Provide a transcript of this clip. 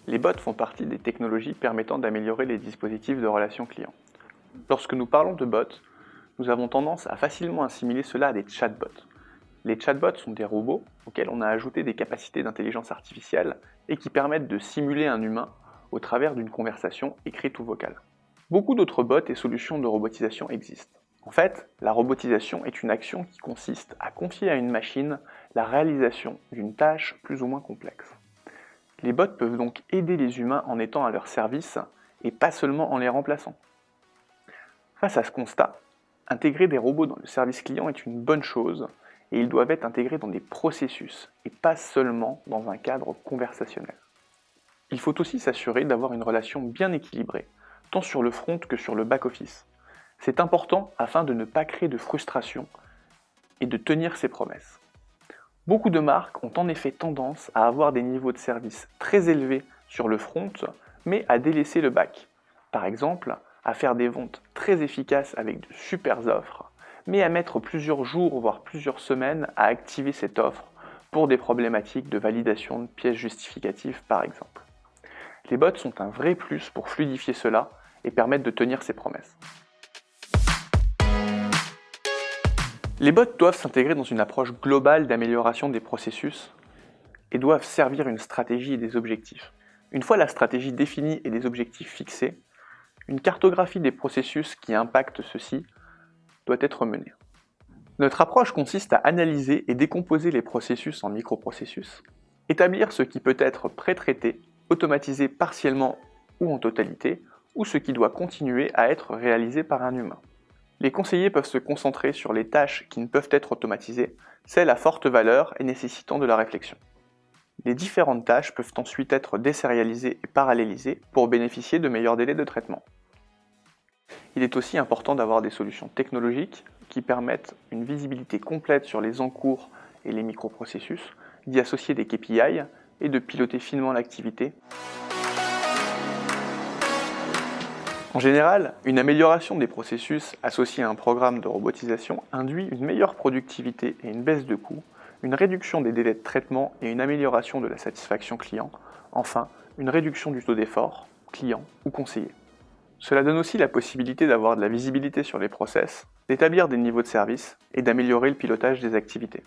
Les bots font partie des technologies permettant d'améliorer les dispositifs de relations clients. Lorsque nous parlons de bots, nous avons tendance à facilement assimiler cela à des chatbots. Les chatbots sont des robots auxquels on a ajouté des capacités d'intelligence artificielle et qui permettent de simuler un humain au travers d'une conversation écrite ou vocale. Beaucoup d'autres bots et solutions de robotisation existent. En fait, la robotisation est une action qui consiste à confier à une machine la réalisation d'une tâche plus ou moins complexe. Les bots peuvent donc aider les humains en étant à leur service et pas seulement en les remplaçant. Face à ce constat, intégrer des robots dans le service client est une bonne chose et ils doivent être intégrés dans des processus et pas seulement dans un cadre conversationnel. Il faut aussi s'assurer d'avoir une relation bien équilibrée, tant sur le front que sur le back-office. C'est important afin de ne pas créer de frustration et de tenir ses promesses. Beaucoup de marques ont en effet tendance à avoir des niveaux de service très élevés sur le front, mais à délaisser le back. Par exemple, à faire des ventes très efficaces avec de super offres, mais à mettre plusieurs jours voire plusieurs semaines à activer cette offre pour des problématiques de validation de pièces justificatives par exemple. Les bots sont un vrai plus pour fluidifier cela et permettre de tenir ses promesses. Les bots doivent s'intégrer dans une approche globale d'amélioration des processus et doivent servir une stratégie et des objectifs. Une fois la stratégie définie et les objectifs fixés, une cartographie des processus qui impactent ceux-ci doit être menée. Notre approche consiste à analyser et décomposer les processus en microprocessus, établir ce qui peut être pré-traité, automatisé partiellement ou en totalité, ou ce qui doit continuer à être réalisé par un humain. Les conseillers peuvent se concentrer sur les tâches qui ne peuvent être automatisées, celles à forte valeur et nécessitant de la réflexion. Les différentes tâches peuvent ensuite être désérialisées et parallélisées pour bénéficier de meilleurs délais de traitement. Il est aussi important d'avoir des solutions technologiques qui permettent une visibilité complète sur les encours et les microprocessus, d'y associer des KPI et de piloter finement l'activité. En général, une amélioration des processus associée à un programme de robotisation induit une meilleure productivité et une baisse de coûts, une réduction des délais de traitement et une amélioration de la satisfaction client, enfin, une réduction du taux d'effort, client ou conseiller. Cela donne aussi la possibilité d'avoir de la visibilité sur les process, d'établir des niveaux de service et d'améliorer le pilotage des activités.